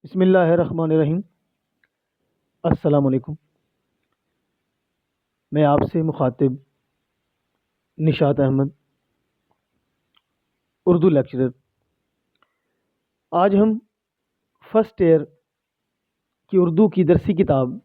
بسم اللہ الرحمن الرحیم۔ السلام علیکم۔ میں آپ سے مخاطب نشاط احمد، اردو لیکچرر۔ آج ہم فرسٹ ایئر کی اردو کی درسی کتاب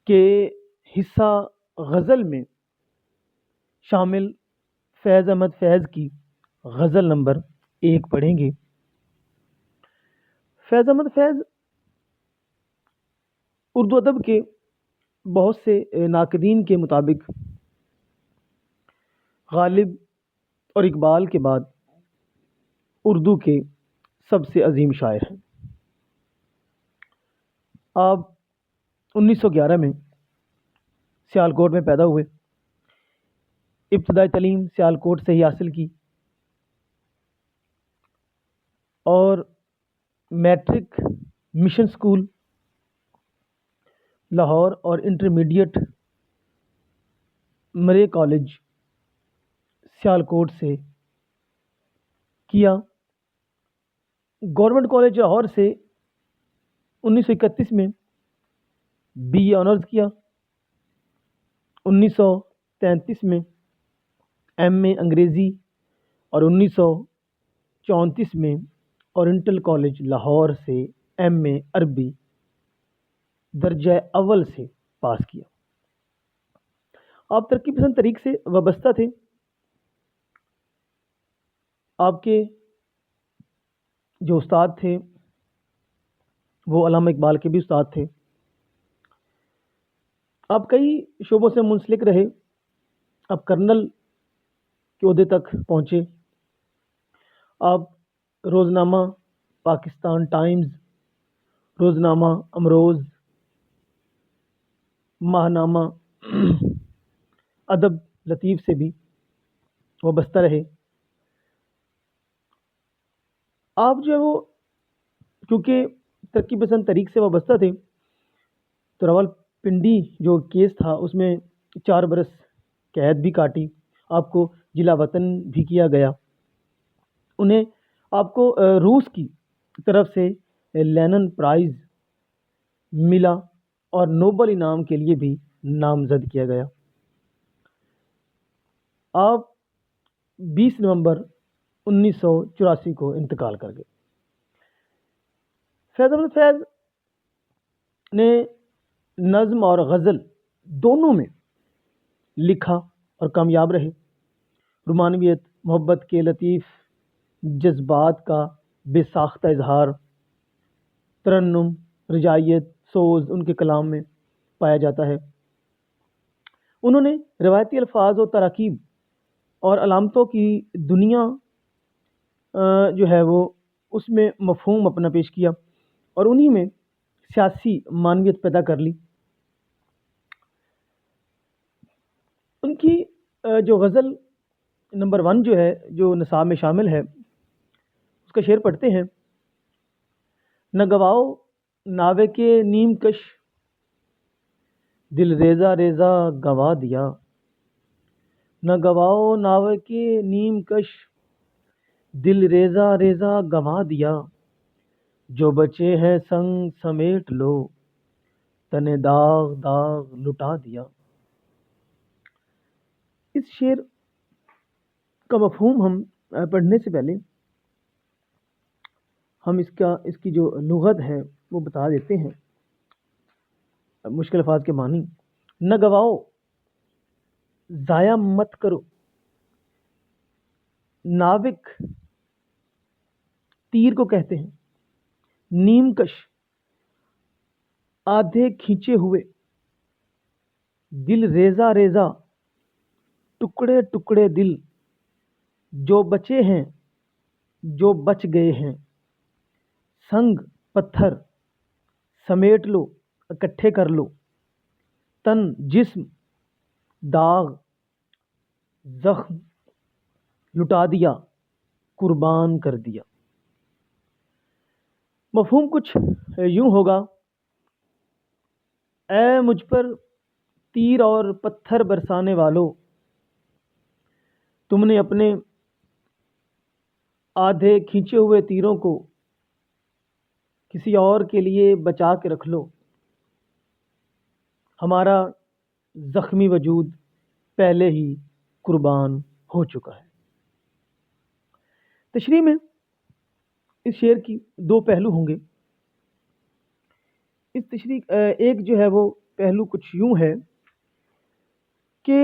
کے حصہ غزل میں شامل فیض احمد فیض کی غزل نمبر 1 پڑھیں گے۔ فیض احمد فیض اردو ادب کے بہت سے ناقدین کے مطابق غالب اور اقبال کے بعد اردو کے سب سے عظیم شاعر ہیں۔ آپ 1911 میں سیالکوٹ میں پیدا ہوئے۔ ابتدائی تعلیم سیالکوٹ سے ہی حاصل کی اور میٹرک مشن سکول لاہور اور انٹرمیڈیٹ مرے کالج سیالکوٹ سے کیا۔ گورنمنٹ کالج لاہور سے 1931 میں بی اے آنرز کیا۔ 1933 میں ایم اے انگریزی اور 1934 میں اورینٹل کالج لاہور سے ایم اے عربی درجہ اول سے پاس کیا۔ آپ ترقی پسند طریق سے وابستہ تھے۔ آپ کے جو استاد تھے وہ علامہ اقبال کے بھی استاد تھے۔ آپ کئی شعبوں سے منسلک رہے۔ آپ کرنل کے عہدے تک پہنچے۔ آپ روزنامہ پاکستان ٹائمز، روزنامہ امروز، ماہنامہ ادب لطیف سے بھی وابستہ رہے۔ آپ جو ہے وہ کیونکہ ترقی پسند طریق سے وابستہ تھے تو راول پنڈی جو کیس تھا اس میں 4 برس قید بھی کاٹی۔ آپ کو جلا وطن بھی کیا گیا۔ انہیں آپ کو روس کی طرف سے لینن پرائز ملا اور نوبل انعام کے لیے بھی نامزد کیا گیا۔ آپ 20 نومبر 1984 کو انتقال کر گئے۔ فیض احمد فیض نے نظم اور غزل دونوں میں لکھا اور کامیاب رہے۔ رومانویت، محبت کے لطیف جذبات کا بے ساختہ اظہار، ترنم، رجائیت، سوز ان کے کلام میں پایا جاتا ہے۔ انہوں نے روایتی الفاظ و تراکیب اور علامتوں کی دنیا جو ہے وہ اس میں مفہوم اپنا پیش کیا اور انہی میں سیاسی معنویت پیدا کر لی۔ ان کی جو غزل نمبر 1 جو ہے جو نصاب میں شامل ہے اس کا شعر پڑھتے ہیں۔ نہ گواؤ ناوے کے نیم کش، دل ریزہ ریزہ گوا دیا۔ نہ گواؤ ناوے کے نیم کش، دل ریزہ ریزہ گوا دیا۔ جو بچے ہیں سنگ سمیٹ لو، تنے داغ داغ لٹا دیا۔ اس شعر کا مفہوم ہم پڑھنے سے پہلے ہم اس کی جو لغت ہے وہ بتا دیتے ہیں۔ مشکل الفاظ کے معنی: نہ گواؤ، ضائع مت کرو۔ ناوک تیر کو کہتے ہیں۔ نیم کش آدھے کھینچے ہوئے۔ دل ریزہ ریزہ ٹکڑے ٹکڑے دل۔ جو بچے ہیں جو بچ گئے ہیں، سنگ پتھر سمیٹ لو اکٹھے کر لو۔ تن جسم داغ زخم لٹا دیا، قربان کر دیا۔ مفہوم کچھ یوں ہوگا: اے مجھ پر تیر اور پتھر برسانے والو، تم نے اپنے آدھے کھینچے ہوئے تیروں کو کسی اور کے لیے بچا کے رکھ لو، ہمارا زخمی وجود پہلے ہی قربان ہو چکا ہے۔ تشریح میں اس شعر کی دو پہلو ہوں گے۔ اس تشریح ایک جو ہے وہ پہلو کچھ یوں ہے کہ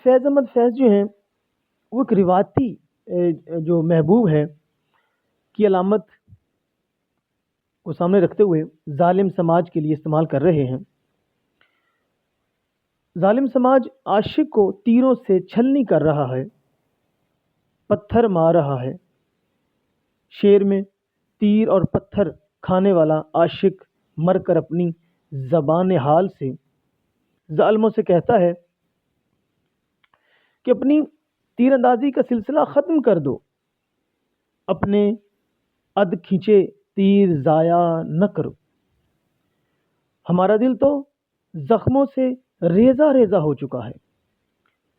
فیض احمد فیض جو ہیں وہ ایک روایتی جو محبوب ہے کی علامت کو سامنے رکھتے ہوئے ظالم سماج کے لیے استعمال کر رہے ہیں۔ ظالم سماج عاشق کو تیروں سے چھلنی کر رہا ہے، پتھر مار رہا ہے۔ شعر میں تیر اور پتھر کھانے والا عاشق مر کر اپنی زبان حال سے ظالموں سے کہتا ہے کہ اپنی تیر اندازی کا سلسلہ ختم کر دو، اپنے اد کھینچے تیر ضائع نہ کرو۔ ہمارا دل تو زخموں سے ریزہ ریزہ ہو چکا ہے،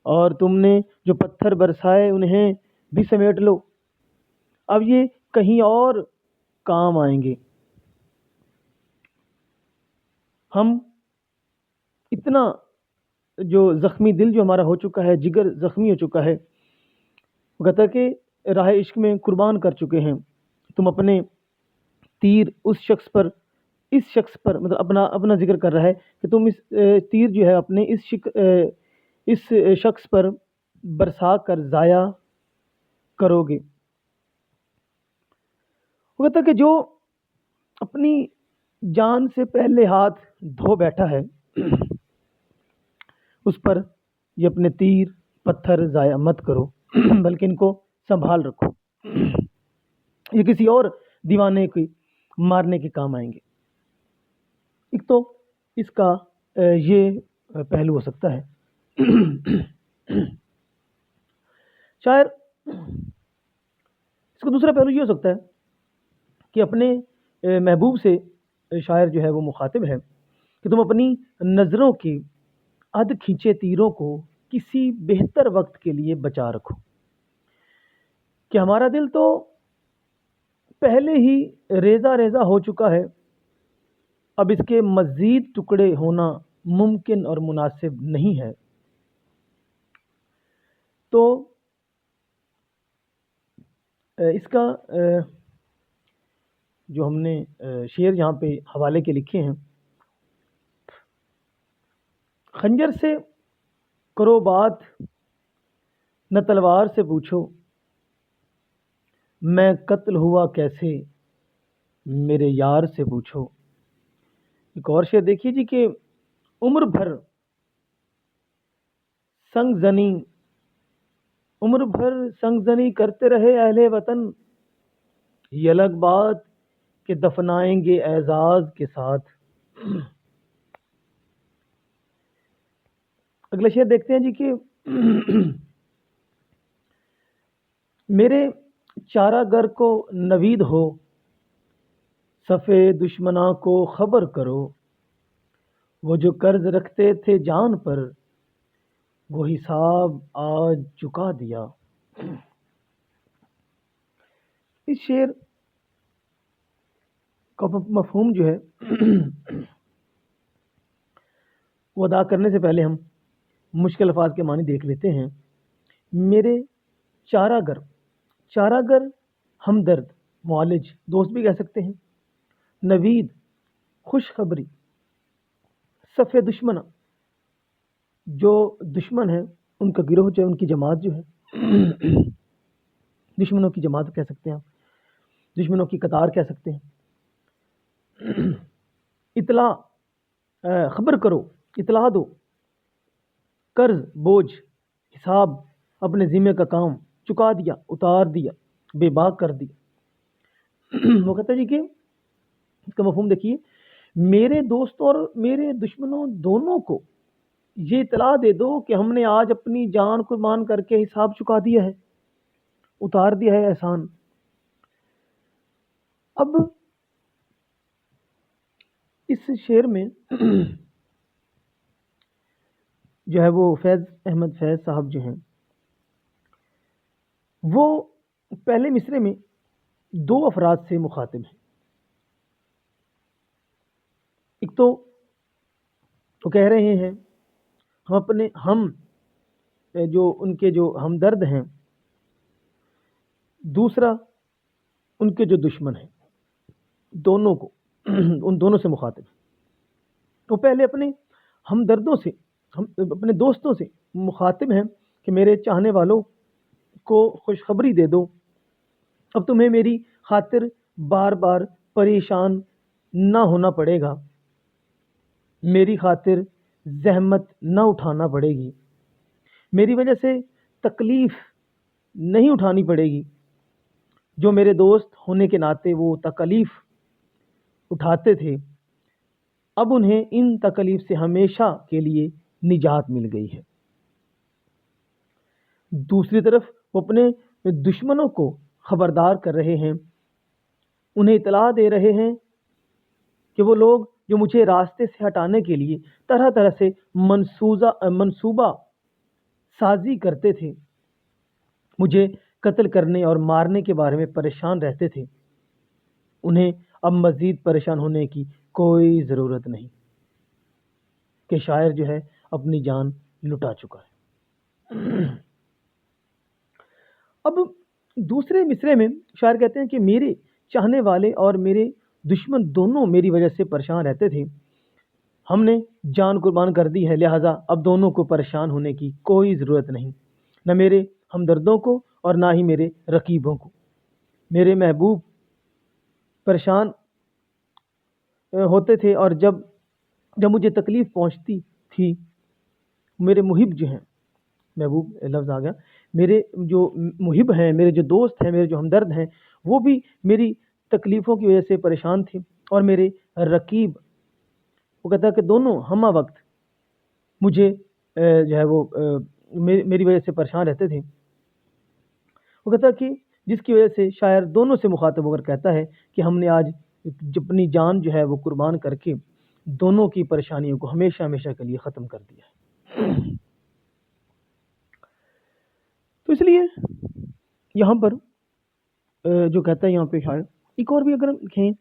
اور تم نے جو پتھر برسائے انہیں بھی سمیٹ لو، اب یہ کہیں اور کام آئیں گے۔ ہم اتنا جو زخمی دل جو ہمارا ہو چکا ہے، جگر زخمی ہو چکا ہے، وہ کہتا ہے کہ راہ عشق میں قربان کر چکے ہیں۔ تم اپنے تیر اس شخص پر مطلب اپنا ذکر کر رہا ہے کہ تم اس تیر جو ہے اپنے اس شخص پر برسا کر ضائع کرو گے۔ وہ کہتا ہے کہ جو اپنی جان سے پہلے ہاتھ دھو بیٹھا ہے اس پر یہ اپنے تیر پتھر ضائع مت کرو، بلکہ ان کو سنبھال رکھو، یہ کسی اور دیوانے کو مارنے کے کام آئیں گے۔ ایک تو اس کا یہ پہلو ہو سکتا ہے۔ شاعر اس کا دوسرا پہلو یہ ہو سکتا ہے کہ اپنے محبوب سے شاعر جو ہے وہ مخاطب ہے کہ تم اپنی نظروں کی اد کھینچے تیروں کو کسی بہتر وقت کے لیے بچا رکھو، کہ ہمارا دل تو پہلے ہی ریزہ ریزہ ہو چکا ہے، اب اس کے مزید ٹکڑے ہونا ممکن اور مناسب نہیں ہے۔ تو اس کا جو ہم نے شعر یہاں پہ حوالے کے لکھے ہیں، خنجر سے کرو بات نہ تلوار سے پوچھو، میں قتل ہوا کیسے میرے یار سے پوچھو۔ ایک اور شعر دیکھیے جی کہ عمر بھر سنگ زنی کرتے رہے اہل وطن، یہ الگ بات کہ دفنائیں گے اعزاز کے ساتھ۔ اگلا شعر دیکھتے ہیں جی کہ میرے چارہ گر کو نوید ہو، صفے دشمناں کو خبر کرو، وہ جو قرض رکھتے تھے جان پر وہ حساب آج چکا دیا۔ اس شعر کا مفہوم جو ہے وہ ادا کرنے سے پہلے ہم مشکل الفاظ کے معنی دیکھ لیتے ہیں۔ میرے چارہ گر ہمدرد، معالج، دوست بھی کہہ سکتے ہیں، نوید خوشخبری، صف دشمن جو دشمن ہیں ان کا گروہ جو ہے، ان کی جماعت جو ہے، دشمنوں کی جماعت کہہ سکتے ہیں، دشمنوں کی قطار کہہ سکتے ہیں۔ اطلاع، خبر کرو، اطلاع دو، قرض بوجھ، حساب اپنے ذمہ کا کام چکا دیا، اتار دیا، بے باک کر دیا۔ وہ کہتا ہے جی کہ اس کا مفہوم دیکھیے، میرے دوستوں اور میرے دشمنوں دونوں کو یہ اطلاع دے دو کہ ہم نے آج اپنی جان قربان کر کے حساب چکا دیا ہے، اتار دیا ہے احسان۔ اب اس شعر میں جو ہے وہ فیض احمد فیض صاحب جو ہیں وہ پہلے مصرے میں دو افراد سے مخاطب ہیں۔ ایک تو وہ کہہ رہے ہیں ہم جو ان کے جو ہمدرد ہیں، دوسرا ان کے جو دشمن ہیں، دونوں کو ان دونوں سے مخاطب ہیں۔ تو پہلے اپنے ہمدردوں سے، اپنے دوستوں سے مخاطب ہیں کہ میرے چاہنے والوں کو خوشخبری دے دو، اب تمہیں میری خاطر بار بار پریشان نہ ہونا پڑے گا، میری خاطر زحمت نہ اٹھانا پڑے گی، میری وجہ سے تکلیف نہیں اٹھانی پڑے گی۔ جو میرے دوست ہونے کے ناطے وہ تکلیف اٹھاتے تھے، اب انہیں ان تکلیف سے ہمیشہ کے لیے نجات مل گئی ہے۔ دوسری طرف وہ اپنے دشمنوں کو خبردار کر رہے ہیں، انہیں اطلاع دے رہے ہیں کہ وہ لوگ جو مجھے راستے سے ہٹانے کے لیے طرح طرح سے منصوبہ سازی کرتے تھے، مجھے قتل کرنے اور مارنے کے بارے میں پریشان رہتے تھے، انہیں اب مزید پریشان ہونے کی کوئی ضرورت نہیں کہ شاعر جو ہے اپنی جان لٹا چکا ہے۔ اب دوسرے مصرے میں شاعر کہتے ہیں کہ میرے چاہنے والے اور میرے دشمن دونوں میری وجہ سے پریشان رہتے تھے، ہم نے جان قربان کر دی ہے، لہٰذا اب دونوں کو پریشان ہونے کی کوئی ضرورت نہیں، نہ میرے ہمدردوں کو اور نہ ہی میرے رقیبوں کو۔ میرے محبوب پریشان ہوتے تھے، اور جب مجھے تکلیف پہنچتی تھی، میرے محب جو ہیں، محبوب لفظ آ گیا، میرے جو محب ہیں، میرے جو دوست ہیں، میرے جو ہمدرد ہیں، وہ بھی میری تکلیفوں کی وجہ سے پریشان تھے، اور میرے رقیب، وہ کہتا ہے کہ دونوں ہمہ وقت مجھے جو ہے وہ میری وجہ سے پریشان رہتے تھے۔ وہ کہتا ہے کہ جس کی وجہ سے شاعر دونوں سے مخاطب ہو کر کہتا ہے کہ ہم نے آج اپنی جان جو ہے وہ قربان کر کے دونوں کی پریشانیوں کو ہمیشہ ہمیشہ کے لیے ختم کر دیا ہے۔ تو اس لیے یہاں پر جو کہتا ہے یہاں پہ شاعر، ایک اور بھی اگر لکھیں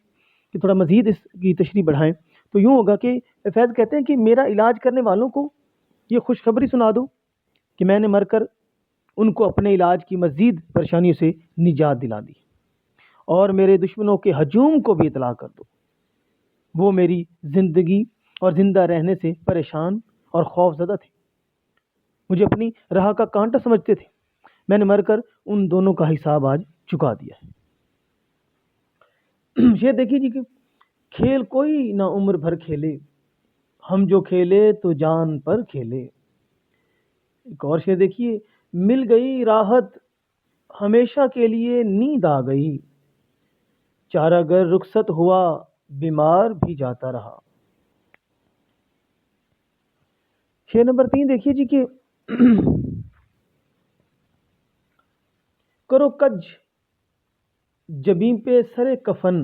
کہ تھوڑا مزید اس کی تشریح بڑھائیں تو یوں ہوگا کہ فیض کہتے ہیں کہ میرا علاج کرنے والوں کو یہ خوشخبری سنا دو کہ میں نے مر کر ان کو اپنے علاج کی مزید پریشانیوں سے نجات دلا دی، اور میرے دشمنوں کے ہجوم کو بھی اطلاع کر دو، وہ میری زندگی اور زندہ رہنے سے پریشان اور خوف زدہ تھے، مجھے اپنی راہ کا کانٹا سمجھتے تھے، میں نے مر کر ان دونوں کا حساب آج چکا دیا ہے۔ یہ دیکھیے جی کہ کھیل کوئی نہ عمر بھر کھیلے، ہم جو کھیلے تو جان پر کھیلے۔ ایک اور شعر دیکھیے، مل گئی راحت ہمیشہ کے لیے نیند آ گئی، چارہ گر رخصت ہوا بیمار بھی جاتا رہا۔ شعر نمبر 3 دیکھیے جی کہ کرو کج جبیں پہ سر کفن،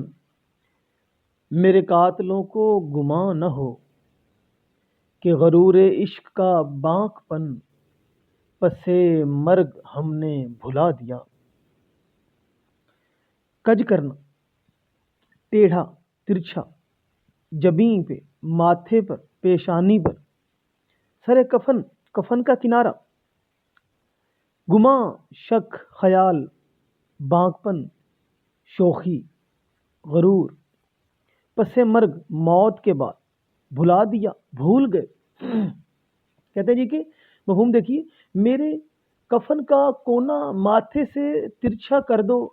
میرے قاتلوں کو گمان نہ ہو کہ غرور عشق کا بانک پن پسے مرگ ہم نے بھلا دیا۔ کج کرنا، ٹیڑھا ترچھا، جبیں پہ ماتھے پر، پیشانی پر، سر کفن، کفن کا کنارہ، گماں شک خیال، بانک پن شوخی، غرور، پس مرگ موت کے بعد، بھلا دیا بھول گئے۔ کہتے ہیں جی کہ مفہوم دیکھیے، میرے کفن کا کونا ماتھے سے ترچھا کر دو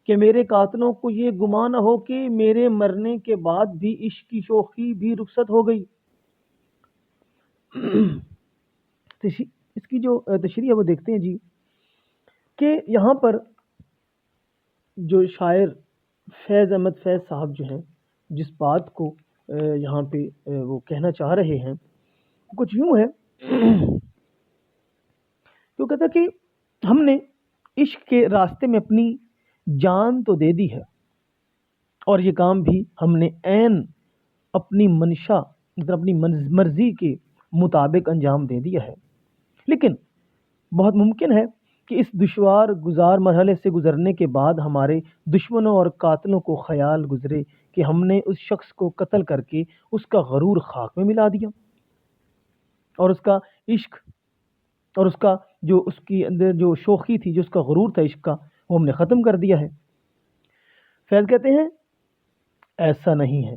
کہ میرے قاتلوں کو یہ گمان نہ ہو کہ میرے مرنے کے بعد بھی عشق کی شوخی بھی رخصت ہو گئی۔ اس کی جو تشریح ہے وہ دیکھتے ہیں جی کہ یہاں پر جو شاعر فیض احمد فیض صاحب جو ہیں، جس بات کو یہاں پہ وہ کہنا چاہ رہے ہیں کچھ یوں ہے تو کہتا کہ ہم نے عشق کے راستے میں اپنی جان تو دے دی ہے، اور یہ کام بھی ہم نے عین اپنی منشا مطلب اپنی مرضی کے مطابق انجام دے دیا ہے، لیکن بہت ممکن ہے کہ اس دشوار گزار مرحلے سے گزرنے کے بعد ہمارے دشمنوں اور قاتلوں کو خیال گزرے کہ ہم نے اس شخص کو قتل کر کے اس کا غرور خاک میں ملا دیا، اور اس کا عشق اور اس کی اندر جو شوخی تھی، جو اس کا غرور تھا عشق کا، وہ ہم نے ختم کر دیا ہے۔ فیض کہتے ہیں ایسا نہیں ہے،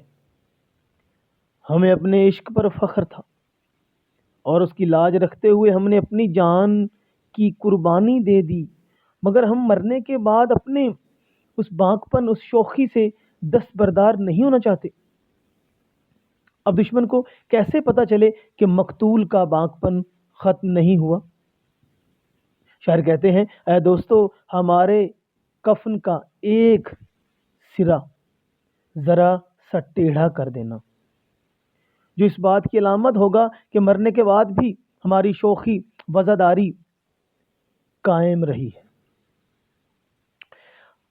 ہمیں اپنے عشق پر فخر تھا اور اس کی لاج رکھتے ہوئے ہم نے اپنی جان کی قربانی دے دی، مگر ہم مرنے کے بعد اپنے اس بانک پن، اس شوخی سے دستبردار نہیں ہونا چاہتے۔ اب دشمن کو کیسے پتا چلے کہ مقتول کا بانک پن ختم نہیں ہوا؟ شاعر کہتے ہیں اے دوستو، ہمارے کفن کا ایک سرا ذرا سا ٹیڑھا کر دینا، جو اس بات کی علامت ہوگا کہ مرنے کے بعد بھی ہماری شوخی وزاداری قائم رہی ہے۔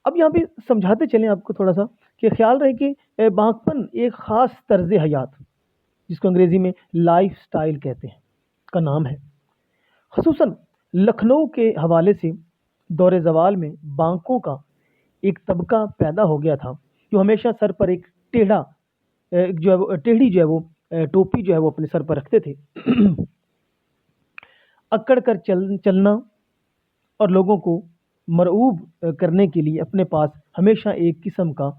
اب یہاں پہ سمجھاتے چلیں آپ کو تھوڑا سا کہ خیال رہے کہ بانک پن ایک خاص طرز حیات، جس کو انگریزی میں لائف سٹائل کہتے ہیں، کا نام ہے۔ خصوصاً لکھنؤ کے حوالے سے دور زوال میں بانکوں کا ایک طبقہ پیدا ہو گیا تھا جو ہمیشہ سر پر ایک ٹیڑھی جو ہے وہ ٹوپی جو ہے وہ اپنے سر پر رکھتے تھے، اکڑ کر چلنا اور لوگوں کو مرعوب کرنے کے لیے اپنے پاس ہمیشہ ایک قسم کا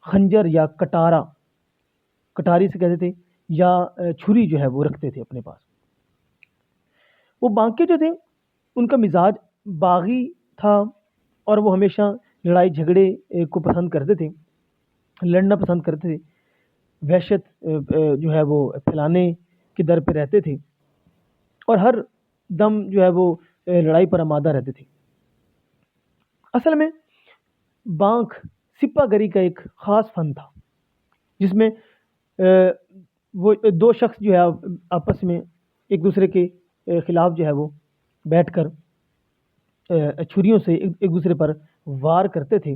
خنجر یا کٹاری سے کہتے تھے، یا چھری جو ہے وہ رکھتے تھے اپنے پاس۔ وہ بانکے جو تھے ان کا مزاج باغی تھا اور وہ ہمیشہ لڑائی جھگڑے کو پسند کرتے تھے، لڑنا پسند کرتے تھے، وحشت جو ہے وہ پھیلانے کے در پہ رہتے تھے اور ہر دم جو ہے وہ لڑائی پر آمادہ رہتے تھے۔ اصل میں بانک سپہ گری کا ایک خاص فن تھا، جس میں وہ دو شخص جو ہے آپس میں ایک دوسرے کے خلاف جو ہے وہ بیٹھ کر چھریوں سے ایک دوسرے پر وار کرتے تھے۔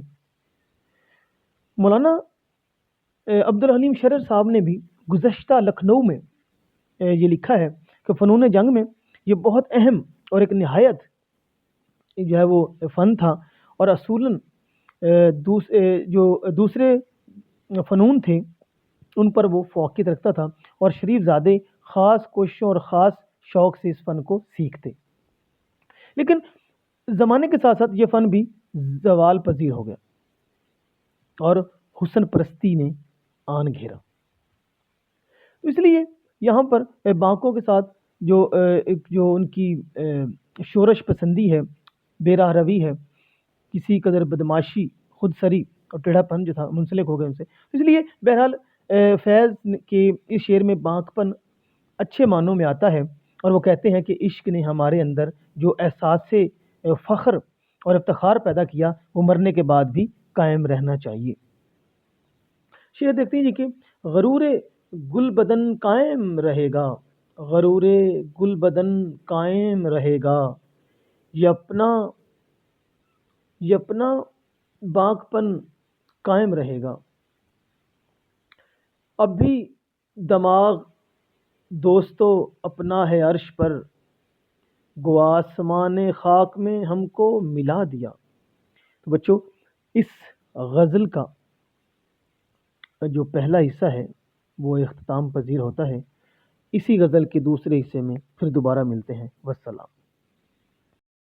مولانا عبدالحلیم شرر صاحب نے بھی گزشتہ لکھنؤ میں یہ لکھا ہے کہ فنون جنگ میں یہ بہت اہم اور ایک نہایت جو ہے وہ فن تھا، اور اصولاً جو دوسرے فنون تھے ان پر وہ فوقیت رکھتا تھا، اور شریف زادے خاص کوششوں اور خاص شوق سے اس فن کو سیکھتے۔ لیکن زمانے کے ساتھ ساتھ یہ فن بھی زوال پذیر ہو گیا اور حسن پرستی نے آن گھیرا۔ اس لیے یہاں پر بانکوں کے ساتھ جو ان کی شورش پسندی ہے، بے راہ روی ہے، کسی قدر بدماشی، خود سری اور ٹیڑھا پن جو تھا منسلک ہو گئے ان سے۔ اس لیے بہرحال فیض کے اس شعر میں بانک پن اچھے معنوں میں آتا ہے، اور وہ کہتے ہیں کہ عشق نے ہمارے اندر جو احساس فخر اور افتخار پیدا کیا، وہ مرنے کے بعد بھی قائم رہنا چاہیے۔ شعر دیکھتے ہیں جی کہ غرور گل بدن قائم رہے گا، غرور گل بدن قائم رہے گا، یہ اپنا بانک پن قائم رہے گا، اب بھی دماغ دوستو اپنا ہے عرش پر، گو آسمان خاک میں ہم کو ملا دیا۔ تو بچوں، اس غزل کا جو پہلا حصہ ہے وہ اختتام پذیر ہوتا ہے۔ اسی غزل کے دوسرے حصے میں پھر دوبارہ ملتے ہیں۔ والسلام۔